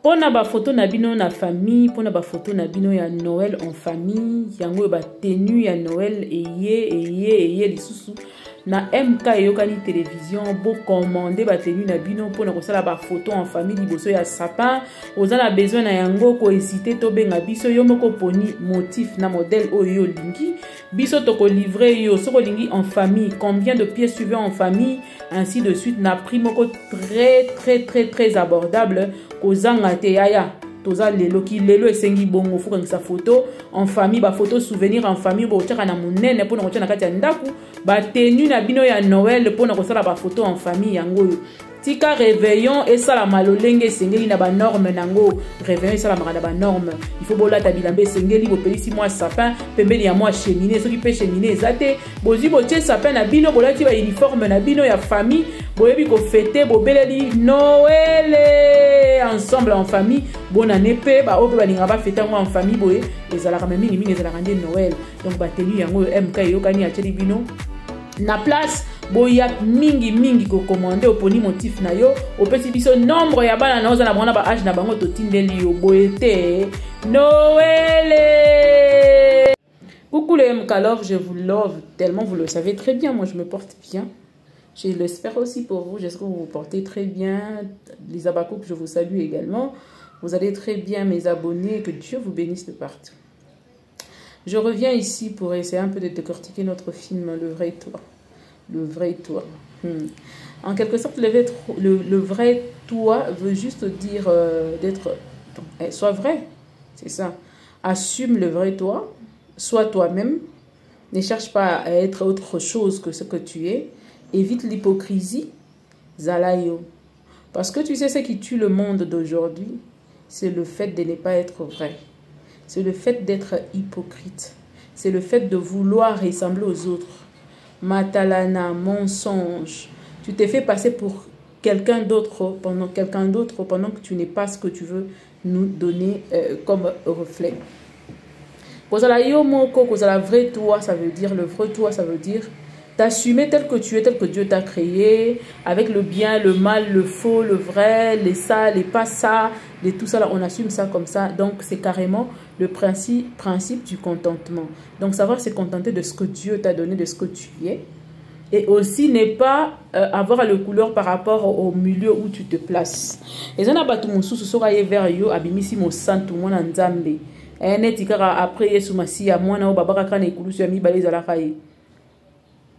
Pona ba photo na bino na famille, pona ba photo na bino ya Noël en famille, yango ba tenue ya Noël eye lisusu na MK yokani télévision bo commander ba tenue na bino pona kosala ba photo en famille liboso ya sapin, ozala besoin na yango ko hésiter to benga biso yo moko poni motif na modèle oyo lingi, biso to ko livrer yo soko lingi en famille, combien de pièces tu veux en famille, ainsi de suite na prix moko très abordable kozanga te yaya toza lelo ki lelo esengi bongo fuka ngisa photo en famille ba photo souvenir en famille bo tshaka na munene pona kotia na kati ya ndaku ba tenue na bino ya Noël pona kosala ba photo en famille yango tika réveillon et ça la malolenge sengeli na ba norme nango réveillon et ça la marada ba norme il faut bola ta bilambe sengeli bo pelisi moi sapin pembeli ya moi cheminée soki pe cheminée ezate bozi bo tie sapin na bino bolati ba uniforme na bino ya famille boyebi ko fêter bo beleli Noël ensemble en famille bonne année pe ba ope ba linga ba fêter moi en famille boye ezalaka mingi ezalaka nde Noël donc ba tenue yango MK yokani ateli bino na place boya mingi ko commander oponi motif na yo opesi biso nombre ya bana na oza na bona ba âge na bango totindeli yo boyete Noël. Coucou les MK Love, je vous love tellement, vous le savez très bien, moi je me porte bien. Je l'espère aussi pour vous, j'espère que vous vous portez très bien. Les abacos que je vous salue également. Vous allez très bien mes abonnés, que Dieu vous bénisse de partout. Je reviens ici pour essayer un peu de décortiquer notre film Le Vrai Toi. Le vrai toi. En quelque sorte, le vrai toi veut juste dire d'être... sois vrai, c'est ça. Assume le vrai toi, sois toi-même. Ne cherche pas à être autre chose que ce que tu es. Évite l'hypocrisie. Zalayo. Parce que tu sais ce qui tue le monde d'aujourd'hui, c'est le fait de ne pas être vrai. C'est le fait d'être hypocrite. C'est le fait de vouloir ressembler aux autres. Matalana, mensonge. Tu t'es fait passer pour quelqu'un d'autre pendant que tu n'es pas ce que tu veux nous donner comme reflet. Kozala yo moko, kozala vrai toi, ça veut dire le vrai toi, ça veut dire t'assumer tel que tu es, tel que Dieu t'a créé, avec le bien, le mal, le faux, le vrai, les ça, les pas ça, les tout ça là, on assume ça comme ça. Donc c'est carrément le principe du contentement. Donc savoir se contenter de ce que Dieu t'a donné, de ce que tu es. Et aussi ne pas avoir le couleur par rapport au milieu où tu te places. Et ça n'a pas tout mon sous sera vers yo abimisi mo santu mona nzambe. Netikara après yesu masiya mwana o babaka kana ikulusu ya mibale za faye.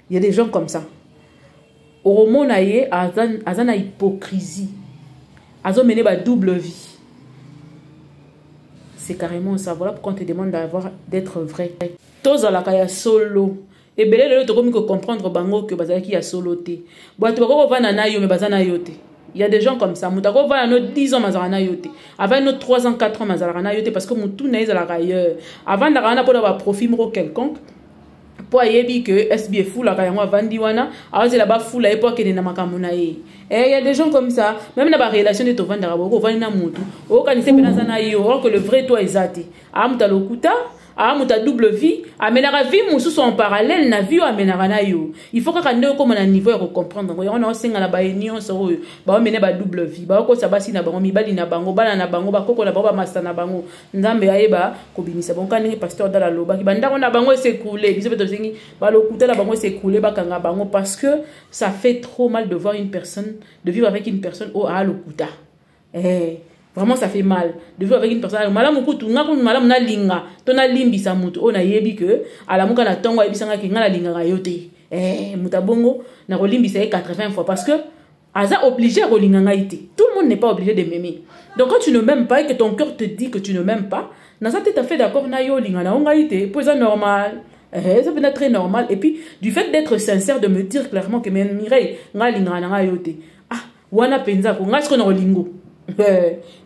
Il y a des gens comme ça. Au moment naie azana hypocrisie. Azo mené ba double vie. C'est carrément ça. Voilà pourquoi on te demande d'être vrai. Tous à la kaya solo. Et belé le to komi ko comprendre bango que bazaki ya solo te. Boato ko va na yo me bazana yote. Il y a des gens comme ça. Moutako va à nos 10 ans mazarana yote. Avant nos 3 ans 4 ans mazarana yote parce que moutou naïs à la railleur. Avant d'arana pour avoir profit mro quelconque. Pour yebi que SB fou la kayangwa vandiwana. Alors c'est là-bas fou la époque et na makamuna ye. Et il y a des gens comme ça. Même dans la relation de ton vandarabo, vanina moutou. Au kanise penazana yo. Or que le vrai toi est zati. Amutalokuta. Ah, muta double vie. Amenera vie, moussou sont en parallèle, na vie ou amenera na yo. Il faut que quand on comme un niveau et comprendre. On a aussi la baignon sur eux. Bah, on mène ba double vie. Bah, on s'abassi na bango, mi bali na bango, bala na bango, ba koko na bango, ba masta na bango. Ndambe aeba, kobini sa bon quand les pasteurs dans la loba. Qui banda on a bango s'écouler. Bisous peut zingi. Bah, le couteau la bango s'écouler, ba kanga bango parce que ça fait trop mal de voir une personne, de vivre avec une personne au à le couta. Vraiment ça fait mal de vivre avec une personne malamu kutu ngako malamu na linga to na limbi sa mutu ona yebi que ala muka na tongo ebisanga ki ngala linga ga yote mutabongo na ko limbi sa 80 fois parce que aza obligé à linga ngaite. Tout le monde n'est pas obligé de m'aimer. Donc quand tu ne m'aimes pas et que ton cœur te dit que tu ne m'aimes pas, na ça t'es fait d'accord na yo linga na ngaite, pour ça normal. Ça peut être très normal et puis du fait d'être sincère de me dire clairement que mais Mireille ngalinga na yote. Ah wana penza ko ngasko na lingo.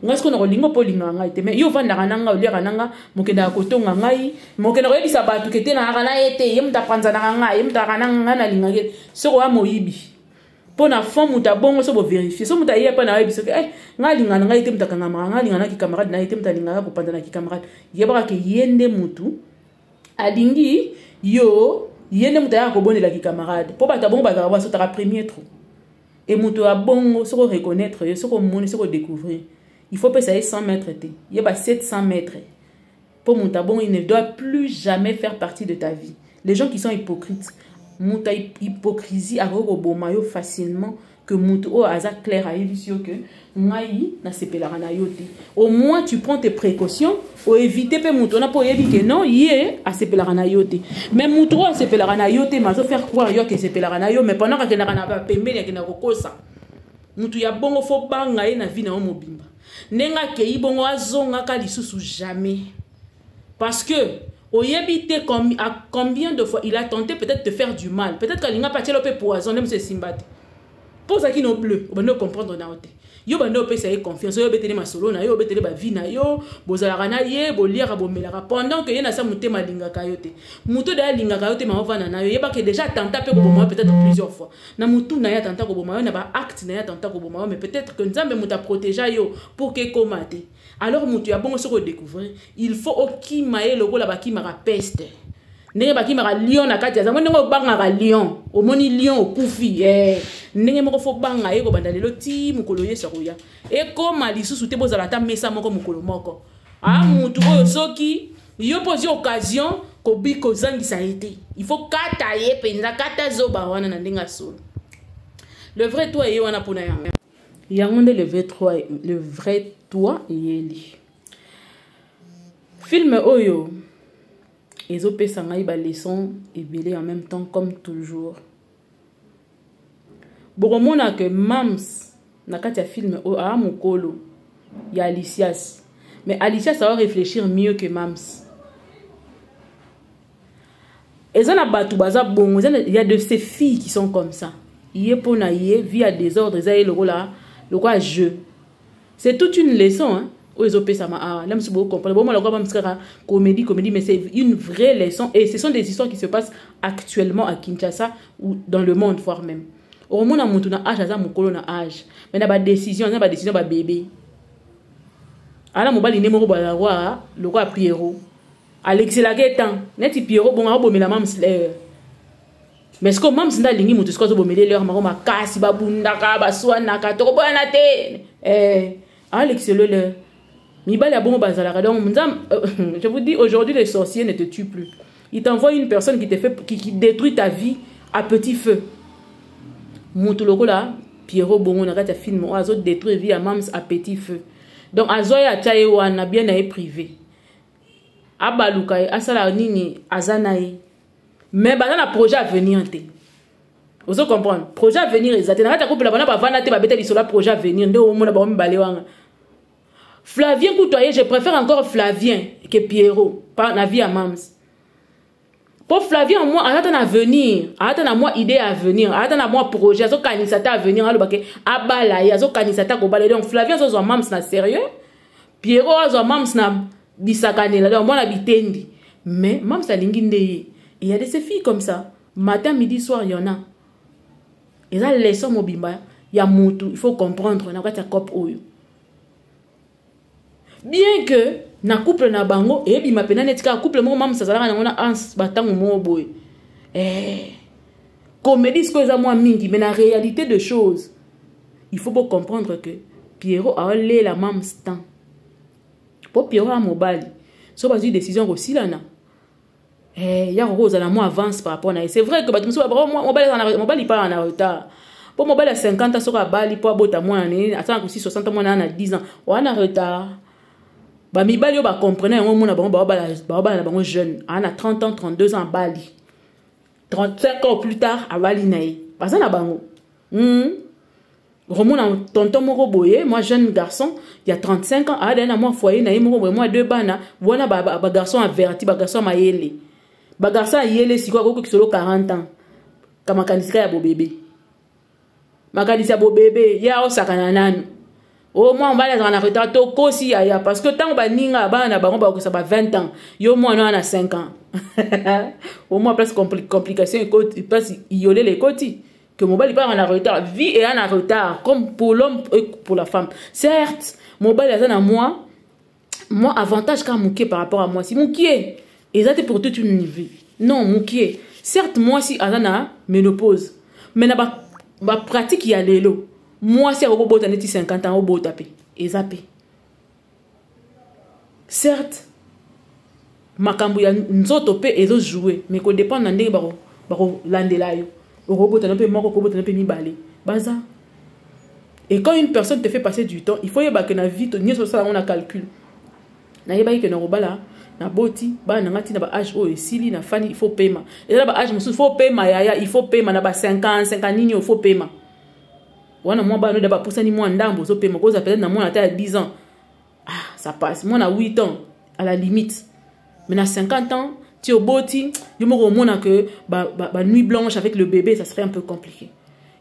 Ngasko na lingo po linga ngai mais yo vanda kananga olera nanga mokenda kotonga ngai mokenda ko yebisa batu kete na kana ete yemta panza na ngai yemta kananga na linga ke soko wa moyibi pona fond muta bongo so bo vérifier so muta yepa na yebisa ke ngai linga ngai temta kanga ngai linga na ki camarade na temta linga ko panza na ki camarade yeba ke yende mutu alingi yo yende muta ya ko bonela ki camarade po bata bongo bata ba so ta premier trou. Et muto a bongo, ce qu'on reconnaître, ce qu'on montre, ce qu'on découvrir. il faut payer 100 mètres. Il y a 700 mètres. Pour mon tabon, il ne doit plus jamais faire partie de ta vie. Les gens qui sont hypocrites, muta hypocrisie à robomayo facilement que mutu o aza clair à évisio que ngai na sepelara na yote. Au moins tu prends tes précautions pour éviter pe mutu na po yebi que non yé a sepelara na yote. Mais mutu a sepelara na yote mazo faire croire yo que sepelara na yo mais pendant que na ba pembeni que na kokosa. Mutu ya bongo fo banga na vie na o mobimba. Nenga ke ibongo azonga ka lisusu jamais. Parce que Oyebite à combien de fois il a tenté peut-être de faire du mal. Peut-être qu'il n'a pas tiré poison, même si c'est pour ça qu'il non plus, on ne comprendre na ote. Yo bando pe ça confiance, yo betele masolo na yo, betele ba vie na yo, bozala na ye, boliera bomelaka pendant que yena sa mutema linga kayote. Muto da linga kayote ma ovana na yo, yeba que déjà tenta pe ko boma peut-être plusieurs fois. Na mutu na ya tenta ko boma, na ba acte na ya tenta ko boma, mais peut-être que nzambe muta protéger yo pour que komate. Alors mutu ya bongo soko découvrir, il faut okimae logo la ba kimara peste. Ndenge baki mara lion na kati aza ndenge obanga lion omoni lion okufi ndenge moko fo banga eko bandalelo ti mukolo yesa koya e koma lisusu te bozala ta mesa moko mukolo moko mutu oyo soki yo posi occasion ko bi ko zangisa été il faut kata ye penza kata zoba wana na ndenge solo le vrai toi ye wana pona yango yango nde le vrai toi yeli film oyo et zo pesa ngai ba leçon ebele en même temps comme toujours. Boromona que Mams na kati ya film o a mokolo ya Alicias. Mais Alicias ça va réfléchir mieux que Mams. Ezana batu baza bongo, il y a de ces filles qui sont comme ça. Yé pona yé via désordre, ça le rôle jeu. C'est toute une leçon hein. Là, si vous comprenez, comédie, mais c'est une vraie leçon. Et ce sont des histoires qui se passent actuellement à Kinshasa ou dans le monde, voire même. Au moment où on a âge, on a âge. Mais on a des décisions, on a des décisions, bébé. Alors, on a des numéros, le roi Pierrot. Alexis Laguetan, net Pierrot, bon, on a la même sleur. Mais ce que même si on a l'ingi, on a dit que on a leur maroma kasi, babundaka, baswanaka, tokobanate. Alexis le. Je vous dis, aujourd'hui, les sorciers ne te tuent plus. Ils t'envoient une personne qui détruit ta vie à petit feu. Moutuloko là, Pierrot Bongo, on a un film, on a détruit vie à Mams à petit feu. Donc, Azoya Tchaïwan a bien aïe privé. Abaloukaï, Asala Nini, Azanaï. Mais il y a un projet à venir. Vous comprenez? Projet à venir, ils attendent. Projet à venir. Flavien Coutoyer, je préfère encore Flavien que Pierrot, par la vie à Mams. Pour Flavien, moi, attends à venir, attends à moi idée à venir, attends à moi projet, à canisata à venir, à balayer, à canisata à balayer. Donc Flavien, à Mams na sérieux, Pierrot, à Mams na bisakane, là, moi la bitendi. Mais Mams a l'inginde, il y a de ces filles comme ça, matin, midi, soir, il y en a. Et là, les sons mobimba, il y a moutou, il faut comprendre, on a pas ta cop oyo. Bien que na couple na bango et bi mapena netika couple mo mam sazala na ans batango mo boy comédie ce que ça moi mingi mais la réalité de choses il faut pas comprendre que Pierrot a lé la mam stan pour Pierrot a mobile so ba une décision aussi là na ya rose la moi avance par rapport na c'est vrai que batumso ba mobile pas en retard pour mobile à 50 ans so ka bali pour bota moi né attends aussi 60 mois na 10 ans on a retard. Ba mi bali yo ba comprenez on mona ba bango jeune ana 30 ans 32 ans bali 35 ans plus tard à bali naï baza na bango remona tonton moko boye moi jeune garçon il y a 35 ans ada na moi foyer naï moko boye moi deux bana bona ba garçon averti ba garçon mayele ba garçon yele siko ko kisolo 40 ans kama kanisika ya bo bébé makanisa bo bébé ya osakana nanu. Oh, moi, on va aller en retard, aussi, parce que tant que ninga, ça va 20 ans. Yo, moi, on a 5 ans. Au moins, plus complications, plus isoler les côtés. Que mon bal, il part en retard. Vie est en retard, comme pour l'homme et pour la femme. Certes, mon bal, il y a moi, avantage quand mouké par rapport à moi. Si mouké, et ça, c'est pour toute une vie. Non, mouké. Certes, moi, si, Azana, ménopause. Mais ma pratique, il y a l'élo. Moi, si on a 50 ans, on va taper. Et zapper. certes makambo ya nzoto pe ezo jouer mais ko dépend na ndenge bako landela yo okobota na pe moko okobota na pe mibale baza. Et quand une personne te fait passer du temps, il faut y avoir que na vie, ni sur ça on a calcul. Na yeba que na robala, na boti, ba na ngati na ba âge o esili na fani il faut paiement. Et là ba âge musu il faut paiement yaya, il faut paiement na ba 50 nini il faut paiement. Wana moi ba no de ba poussa ni moi ndambo so paiement cause peut-être na moi na ta 10 ans. Ah, ça passe. Moi na 8 ans à la limite. Mais na 50 ans, tu au boti, yo mo mona que ba nuit blanche avec le bébé, ça serait un peu compliqué.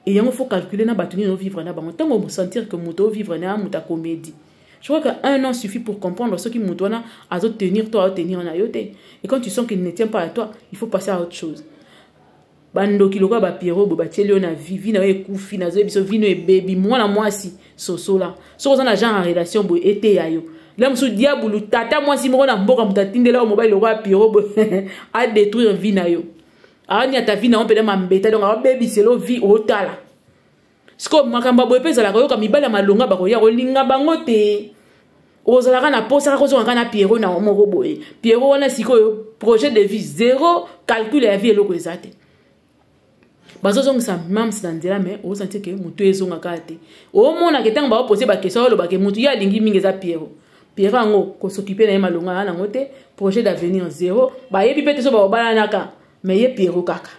Et il faut calculer na batuni no vivre na bango. Tant on sentir que moto vivre na muta comédie. Je crois qu'un an suffit pour comprendre ce qui moto na à tenir toi à tenir en ayote. Et quand tu sens qu'il ne tient pas à toi, il faut passer à autre chose. Bando kiloka ba Pierrot ba tielio na vie na ekufi na zo biso vino e baby moi na moi si soso là. So on a genre en relation bo été yayo. Là musu diabulu tata moi si mo na mboka mutatindela o mobile wa Pierrot a détruire vie na yo. Ani ata vie na on peut m'embêter donc a baby c'est lo vie au tala. Sko makamba boye pesa la koyoka mibala malonga ba koya kolinga bango te. Ozalaka na posa ko zo na Pierrot na moko boye. Pierrot wana siko projet de vie zéro calcul ya vie eloko ezate. Bazo zonga sa mam sandela mais o sentir que mutu ezonga kate. O mona ke tanga ba poser ba question lo ba ke mutu ya lingi mingi za Pierrot. Pierrot ngo ko s'occuper na malonga na ngote projet d'avenir zéro. Ba yebi pete so ba bala naka. Mais il Pierrot kaka.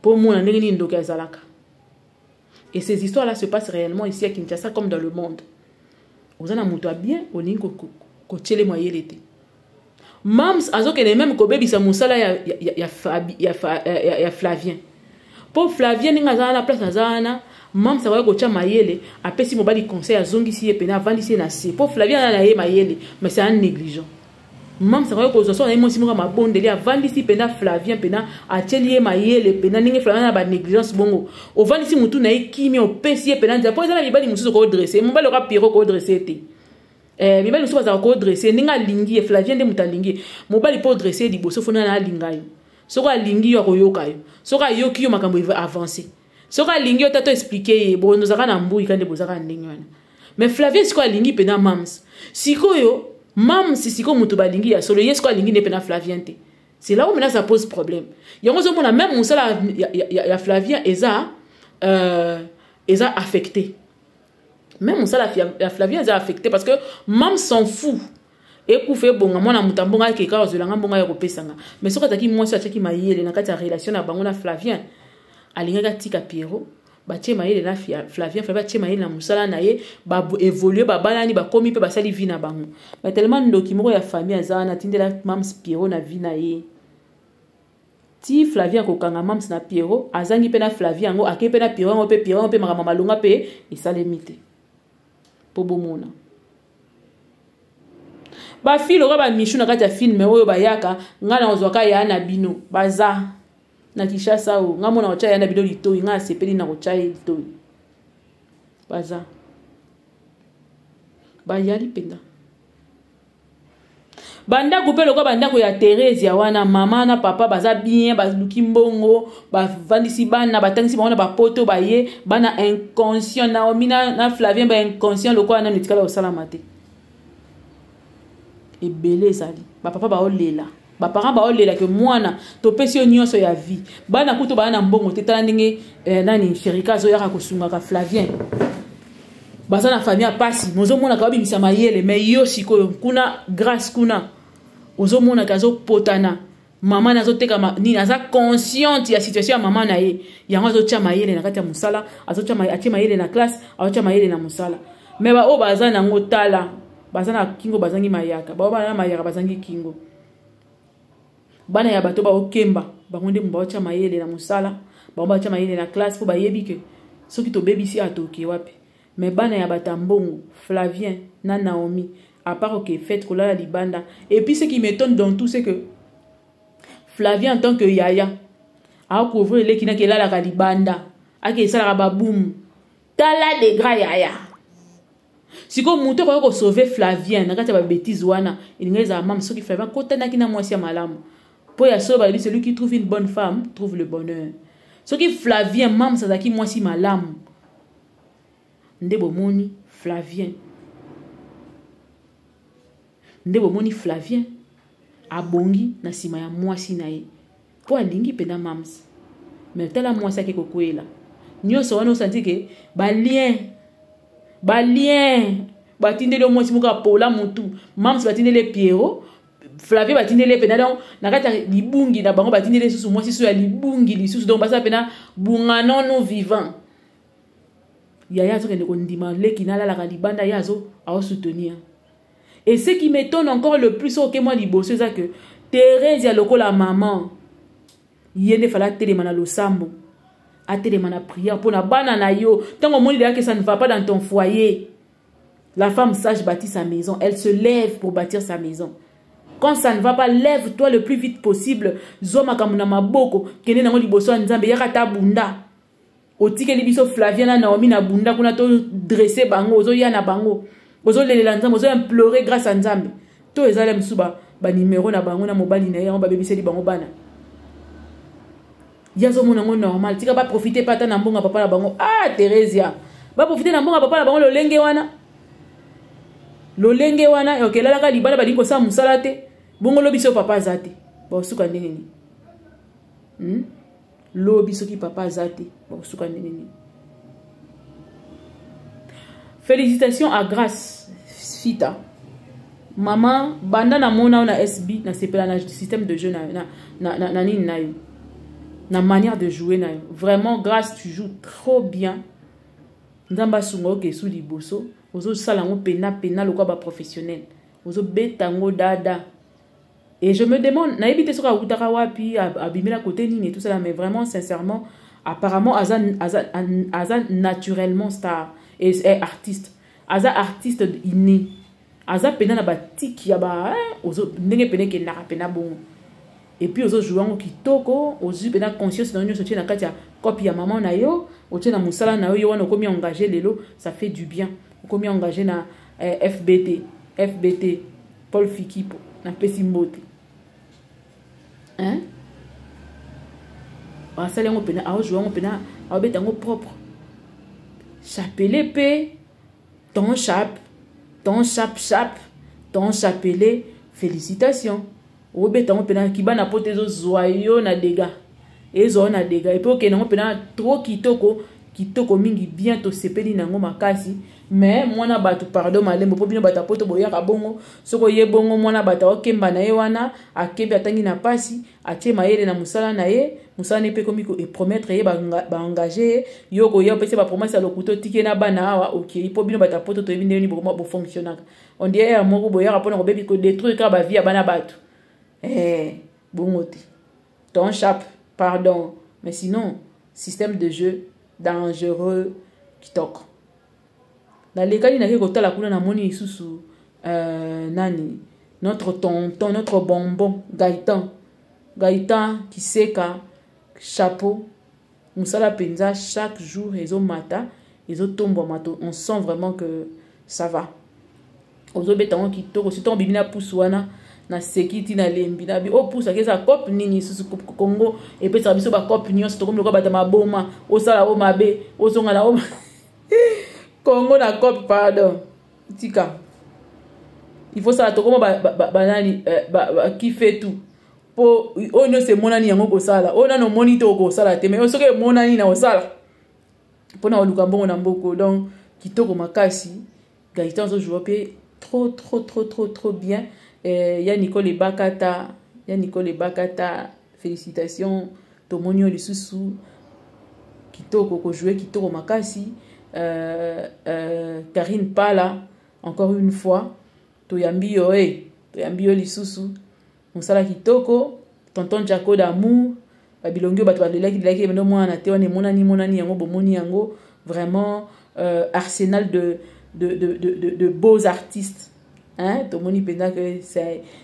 Pour moi, on est ndoka zalaka. Et ces histoires-là se passent réellement ici à Kinshasa comme dans le monde. Vous en avez bien, on est ko tchele moye l'été. Mams azo que même ko bebi sa musala ya Flavien. Pour Flavien ninga za na place azana, mams sa ko tcha mayele, apesi mobali conseil azongi si e pena vandi si na si. Pour Flavien na ye mayele, mais c'est un négligent. Mam sa ko zo so na mo simoka mabondeli avandi si pena Flavien pena atelier mayele pena ninge Flavien na ba négligence bongo o vandi si mutu na ekimi o pesi pena nza po za na libali musu ko dresser mo balo ka Pierrot ko dresser te mibali musu ba ko dresser ninga lingi Flavien de mutalingi mo bali po dresser di boso fona na linga yo soko alingi yo ko yoka yo soko ayoki yo makambo avancer soko alingi yo tato expliquer bo no zaka na mbuyi kande bozaka ndenge wana mais Flavien siko alingi pena mams siko yo mam si siko mutu balingi ya solo yesko alingi ne pena Flavien te. C'est là où maintenant ça pose problème. Yango zo mona même musala ya Flavien eza affecté. Même musala ya Flavien eza affecté parce que mam s'en fout. Et ku fe bonga mona mutambonga ke ka ozolanga bonga ya kopesanga. Mais soko taki mwasi achaki mayele na kati ya relation na bango na Flavien. Alinga tika Pierrot. Ba tchema yele na Flavien fa ba tchema yele na musala na ye ba évoluer ba balani ba komi pe ba sali vie na bango ba tellement ndoki moko ya famille azana tindela mams Pierrot na vie na ye ti Flavien ko kanga mams na Pierrot azangi pe na Flavien ngo ake pe na Pierrot pe mama malonga pe isalemite po bomona ba filo ka ba mishu na kati ya film oyo ba yaka ngana ozwaka ya na bino baza na Kinshasa o nga mona ocha yana bidoli to nga sepeli na ocha to baza ba yali penda banda kupelo ko banda ko ya Thérèse ya wana mama na papa baza bien ba lukimbongo ba vandisi bana batangisi bana ba poto ba ye bana inconscient na omina na Flavien ba inconscient loko na nitikala o salamate e belé sali ba papa ba olela ba parents ba olela que mwana to pesi nyonso ya vie bana kuto bana mbongo tetala ndenge nani sherika zo yaka kosunga ka Flavien baza na famille apasi mozo mona ka bimisa mayele mais yo sikoyo kuna grâce kuna ozo mona ka zo potana mama nazo teka ni naza consciente ya situation ya mama na ye yango zo tia mayele na kati ya musala azo tia mayele na classe azo tia mayele na musala mais ba o baza na ngotala baza na kingo bazangi mayaka ba na mayaka bazangi kingo bana ya bato ba okemba bangonde mba cha mayele na musala ba cha mayele na classe po ba yebike soki to bebisi atoki wapi mais bana ya batambongo Flavien na Naomi à part que fait kolala libanda et puis ce qui m'étonne dans tout c'est que Flavien en tant que yaya a couvrir les kina kelala ka libanda ake sala ba boom tala de gra yaya siko muto ko sauver Flavien na kati ba bêtise wana ingeza mam soki Flavien kotana kina mwasi ya malamu. Pour y sauver, celui qui trouve une bonne femme trouve le bonheur. Ce qui Flavien, mam, ça qui moi si malam. Ndebo moni, Flavien. nde bomoni Flavien abongi na sima ya mwasi na ye po alingi pena mams mais tala mwasi ake kokwela nyonso wana osanti ke balien batindeli mwasi muka pola mutu mams batindeli Pierrot Flavien batindeli pena donc na kata libungi na bango batindeli susu mwasi so ya libungi lisusu donc basa pena bunga non vivant yaya azokende kondima leki nalalaka libanda ya azo soutenir. Et ce qui m'étonne encore le plus au que moi liboso c'est que Thérèse ya lokola maman yene fala télémana lo sambo a télémana prière pour na bana na yo tant au monde que ça ne va pas dans ton foyer. La femme sage bâtit sa maison, elle se lève pour bâtir sa maison. Quand ça ne va pas, lève-toi le plus vite possible. Zoma kamuna maboko kene nango liboso nzambe yakata bunda. Otike libiso Flavien na Naomi na bunda kuna to dresser bango ozo ya na bango. Ozo lelela nzambe ozo implorer grâce à nzambe. To ezale msuba ba numéro na bango na mobali na yango ba bebiseli bango bana. Yazo mona ngo normal. Tika ba profiter pata na mbonga papa na bango. Ah Theresia. Ba profiter na mbonga papa na bango lolenge wana. Lolenge wana ok lalaka libala ba dingo sa musala te. Bongo lobiso papa zate. Ba suka nini. Lobiso ki papa zate. Ba suka nini. Félicitations à Grâce Fita. Maman, banda na mona na SB, na sepela na système de jeu na nini na yo. Na manière de jouer na yo. Vraiment Grâce, tu joues trop bien. Nzamba sungo ke sou liboso, ozo salango pena lokwa ba professionnel. Ozo betango dada. Et je me demande, na ebite soka utaka wapi abimela côté nini et tout ça mais vraiment sincèrement, apparemment Azan naturellement star et artiste. Aza artiste inné. Aza pena na batiki ya ba ozo ndenge pene ke na pena bon. Et puis ozo jouango kitoko, ozo pena conscience na nyo sotie na kati ya copie ya maman na yo, otie na musala na yo wana komi engagé lelo, ça fait du bien. Komi engagé na FBT Paul Fikipo na Pesimbote. Hein? Asala ngo pena a jouango pena a betango propre. Chapelet P, ton chap, ton chapelet, félicitations. Au béton, pena kiba na pote zo zoyo na dégâts. Et zo na dégâts. Et puis ok, non pena trop kitoko mingi bientôt sepeli nango makasi. Mais mwana batu pardon malembo po bino bata poto boya ka bongo soko ye bongo mwana bata okemba na ye wana akembe atangi na pasi atie mayele na musala na ye musala ne pe komiko et promettre ye ba engager yoko yo pese ba promesse lo kuto tike na bana awa ok po bino bata poto to bino ni bo fonctionner on dit ya moko boya ka pona ko bebi ko détruire ka ba vie bana batu bongote ton chap pardon mais sinon système de jeu dangereux kitoko. Dans les cas où on a moni sous nani notre tonton, notre bonbon Gaëtan qui sait qu'à chapeau musala penza chaque jour ils ont mata ils ont tombé mato on sent vraiment que ça va ozo betango qui toko si ton bibina pousswana na sekiti na lembi na bi o poussa ke za cop nini sous Congo et puis ça biso ba cop nyonso to comme le ko bata maboma o sala o mabe o zonga na o Congo na cop pardon tika il faut ça to comme banani qui fait tout po o no se monani yango ko sala o na no monito ko sala te mais o soke monani na o sala pona o luka mbongo na mboko donc kitoko makasi Gaëtan zo joue trop bien. Ya Nicole Bakata, félicitations. Tomonio lisusu kitoko ko jouer kitoko makasi. Karine Pala encore une fois. Toyambi yo lisusu. Mosala kitoko. Tonton Jaco d'amour. Babilongio bato balelaki dilaki bendo mwana te wane monani yango bomoni yango vraiment arsenal de beaux artistes. Hein, Tomoni Penda que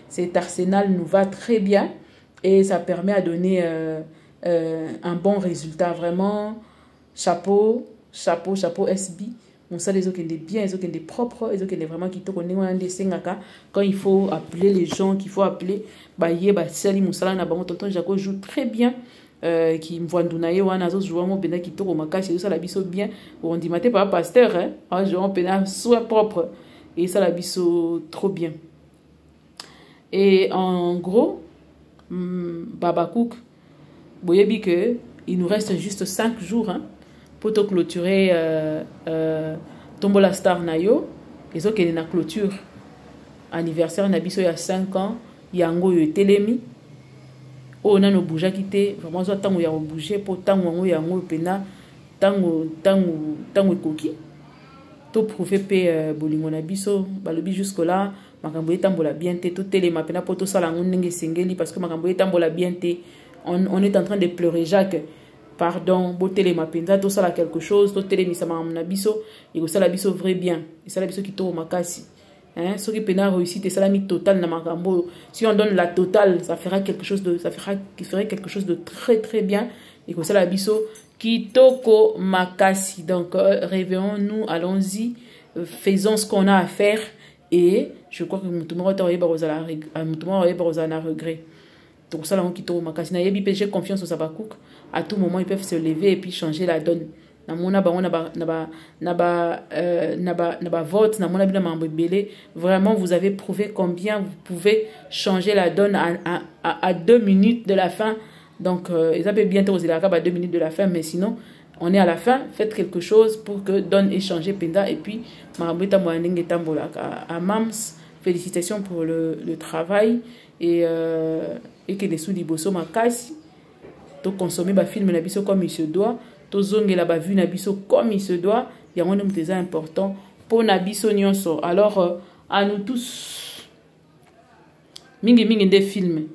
cet arsenal nous va très bien et ça permet à donner un bon résultat. Vraiment, chapeau SB. On sait les autres qui sont bien, les autres qui sont propres, les autres qui sont vraiment qui te connaissent. Quand il faut appeler les gens qu'il faut appeler, Sali Moussala na bango tonton Jaco joue très bien. Qui me voit d'ounaye wana zo jouer mon pena qui te remarque ça la biso bien. On dit maté pas pasteur hein, jouer mon pena soit propre. Et ça la biso trop bien. Et en gros, Babacook, boyebi que il nous reste juste 5 jours hein, pour te clôturer Tombola Star Nayo. Les autres qui na clôture anniversaire nabiso il y a 5 ans, yango yo telemi. On a no bouger quitté, vraiment ça tant ya bouger pour tant yango pena tango koki. To prouver pe bolingo na biso balobi jusque là makambo etambola bien te to telema pena poto sala ngenge sengeli parce que makambo etambola bien te on est en train de pleurer Jacques pardon bo telema penza to sala quelque chose to telemisa makambo na biso et ko sala biso vrai bien et sala biso kitoko makasi hein ce qui pena réussite et salami total na makambo si on donne la totale ça ferait quelque chose de très très bien et ko sala biso kitoko makasi. Donc réveillons-nous, allons-y, faisons ce qu'on a à faire et je crois que mutumoro na regret. Donc ça là on kitoko makasi na yebi j'ai confiance au Babacook. À tout moment ils peuvent se lever et puis changer la donne. Na mona ba vote na mona bina mambo belé. Vraiment vous avez prouvé combien vous pouvez changer la donne à 2 minutes de la fin. Donc, ils appellent bientôt aux élargades à 2 minutes de la fin, mais sinon, on est à la fin. Faites quelque chose pour que donne échanger Penda. Et puis, à Mams, félicitations pour le travail. Et que les sous d'Iboso Makasi, to consommer ba film nabiso comme il se doit, to zonge la ba vue nabiso comme il se doit. Il y a un nombre de important pour nabiso nyonso. Alors, à nous tous, mingi des films.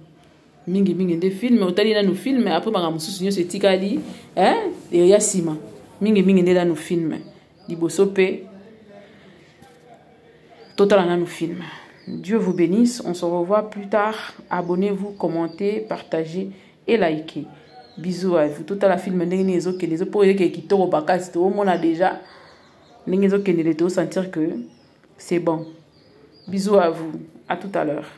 Mingi des films otali na nous films après makambo susu nyo setikali hein et ya sima mingi nde na nous films liboso pe total na nous films. Dieu vous bénisse, on se revoit plus tard. Abonnez-vous, commentez, partagez et likez. Bisous à vous. Total la film ndenge nezo ke les pour que kitoko bakasi to mona déjà ndenge zo ke ne to sentir que c'est bon. Bisous à vous, à tout à l'heure.